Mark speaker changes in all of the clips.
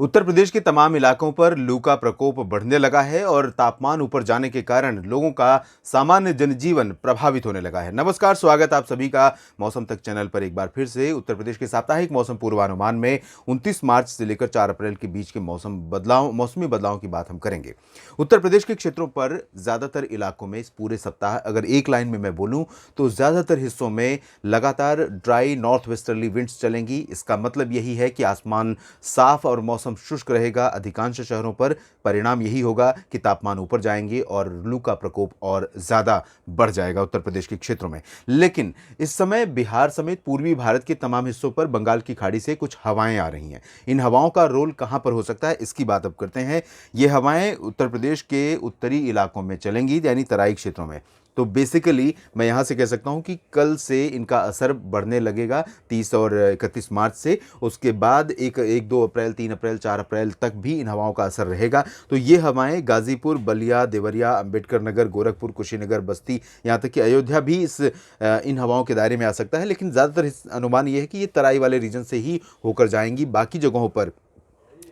Speaker 1: उत्तर प्रदेश के तमाम इलाकों पर लू का प्रकोप बढ़ने लगा है और तापमान ऊपर जाने के कारण लोगों का सामान्य जनजीवन प्रभावित होने लगा है। नमस्कार, स्वागत आप सभी का मौसम तक चैनल पर एक बार फिर से। उत्तर प्रदेश के साप्ताहिक मौसम पूर्वानुमान में 29 मार्च से लेकर 4 अप्रैल के बीच के मौसमी बदलाव की बात हम करेंगे। उत्तर प्रदेश के क्षेत्रों पर ज्यादातर इलाकों में इस पूरे सप्ताह अगर एक लाइन में मैं बोलूं तो ज्यादातर हिस्सों में लगातार ड्राई नॉर्थ वेस्टर्ली विंड्स चलेंगी। इसका मतलब यही है कि आसमान साफ और मौसम शुष्क रहेगा अधिकांश शहरों पर। परिणाम यही होगा कि तापमान ऊपर जाएंगे और लू का प्रकोप और ज्यादा बढ़ जाएगा उत्तर प्रदेश के क्षेत्रों में। लेकिन इस समय बिहार समेत पूर्वी भारत के तमाम हिस्सों पर बंगाल की खाड़ी से कुछ हवाएं आ रही हैं। इन हवाओं का रोल कहां पर हो सकता है, इसकी बात अब करते हैं। ये हवाएं उत्तर प्रदेश के उत्तरी इलाकों में चलेंगी, यानी तराई क्षेत्रों में। तो बेसिकली मैं यहां से कह सकता हूं कि कल से इनका असर बढ़ने लगेगा 30 और 31 मार्च से। उसके बाद एक 2 अप्रैल, 3 अप्रैल, 4 अप्रैल तक भी इन हवाओं का असर रहेगा। तो ये हवाएं गाजीपुर, बलिया, देवरिया, अंबेडकर नगर, गोरखपुर, कुशीनगर, बस्ती, यहाँ तक कि अयोध्या भी इन हवाओं के दायरे में आ सकता है। लेकिन ज़्यादातर अनुमान ये है कि ये तराई वाले रीजन से ही होकर जाएंगी। बाकी जगहों पर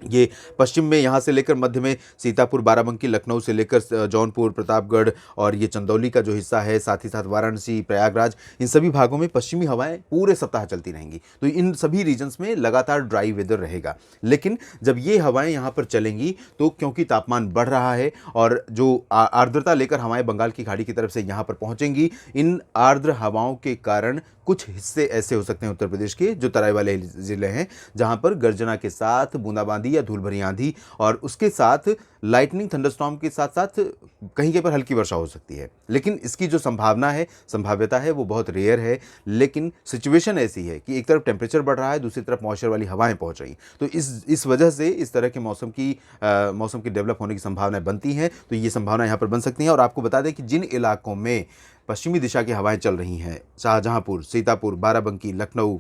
Speaker 1: ये पश्चिम में यहाँ से लेकर मध्य में सीतापुर, बाराबंकी, लखनऊ से लेकर जौनपुर, प्रतापगढ़ और ये चंदौली का जो हिस्सा है, साथ ही साथ वाराणसी, प्रयागराज, इन सभी भागों में पश्चिमी हवाएं पूरे सप्ताह चलती रहेंगी। तो इन सभी रीजन्स में लगातार ड्राई वेदर रहेगा। लेकिन जब ये हवाएं यहाँ पर चलेंगी तो क्योंकि तापमान बढ़ रहा है और जो आर्द्रता लेकर हवाएं बंगाल की खाड़ी की तरफ से यहाँ पर पहुँचेंगी, इन आर्द्र हवाओं के कारण कुछ हिस्से ऐसे हो सकते हैं उत्तर प्रदेश के जो तराई वाले जिले हैं, जहां पर गर्जना के साथ बूंदाबांदी या धूल भरी आंधी और उसके साथ लाइटनिंग, थंडरस्टॉर्म के साथ साथ कहीं कहीं पर हल्की वर्षा हो सकती है। लेकिन इसकी जो संभाव्यता है वो बहुत रेयर है। लेकिन सिचुएशन ऐसी है कि एक तरफ टेम्परेचर बढ़ रहा है, दूसरी तरफ मॉइस्चर वाली हवाएं पहुंच रही। तो इस वजह से इस तरह के मौसम की डेवलप होने की संभावनाएं बनती हैं। तो ये संभावना यहाँ पर बन सकती हैं। और आपको बता दें कि जिन इलाकों में पश्चिमी दिशा की हवाएं चल रही हैं, शाहजहांपुर, सीतापुर, बाराबंकी, लखनऊ,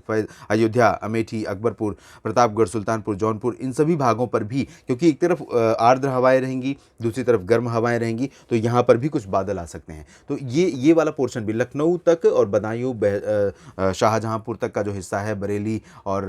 Speaker 1: अयोध्या, अमेठी, अकबरपुर, प्रतापगढ़, सुल्तानपुर, जौनपुर, इन सभी भागों पर भी क्योंकि एक तरफ आर्द्र हवाएं रहेंगी, दूसरी तरफ गर्म हवाएं रहेंगी, तो यहाँ पर भी कुछ बादल आ सकते हैं। तो ये वाला पोर्शन भी लखनऊ तक और बदायूं, शाहजहांपुर तक का जो हिस्सा है, बरेली और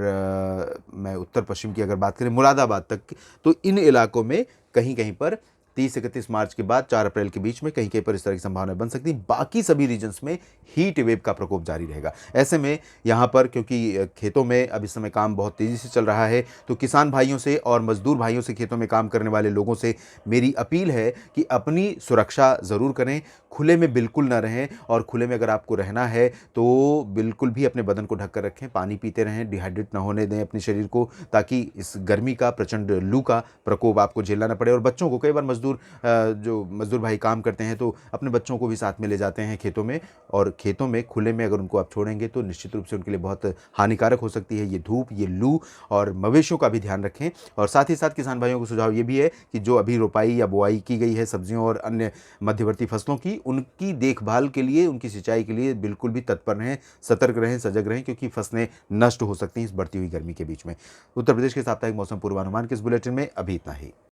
Speaker 1: मैं उत्तर पश्चिम की अगर बात करें मुरादाबाद तक, तो इन इलाकों में कहीं कहीं पर 30-31 मार्च के बाद 4 अप्रैल के बीच में कहीं कहीं पर इस तरह की संभावना बन सकती है। बाकी सभी रीजन्स में हीट वेव का प्रकोप जारी रहेगा। ऐसे में यहाँ पर क्योंकि खेतों में अब इस समय काम बहुत तेज़ी से चल रहा है, तो किसान भाइयों से और मजदूर भाइयों से, खेतों में काम करने वाले लोगों से मेरी अपील है कि अपनी सुरक्षा ज़रूर करें, खुले में बिल्कुल ना रहें। और खुले में अगर आपको रहना है तो बिल्कुल भी अपने बदन को ढक कर रखें, पानी पीते रहें, डिहाइड्रेट ना होने दें अपने शरीर को, ताकि इस गर्मी का, प्रचंड लू का प्रकोप आपको झेलना ना पड़े। और बच्चों को, कई बार जो मजदूर भाई काम करते हैं तो अपने बच्चों को भी साथ में ले जाते हैं खेतों में, और खेतों में खुले में अगर उनको आप छोड़ेंगे तो निश्चित रूप से उनके लिए बहुत हानिकारक हो सकती है ये धूप, ये लू। और मवेशियों का भी ध्यान रखें। और साथ ही साथ किसान भाइयों को सुझाव ये भी है कि जो अभी रोपाई या बुआई की गई है सब्जियों और अन्य मध्यवर्ती फसलों की, उनकी देखभाल के लिए, उनकी सिंचाई के लिए बिल्कुल भी तत्पर रहें, सतर्क रहें, सजग रहें, क्योंकि फसलें नष्ट हो सकती हैं इस बढ़ती हुई गर्मी के बीच में। उत्तर प्रदेश के साप्ताहिक मौसम पूर्वानुमान के इस बुलेटिन में अभी इतना ही।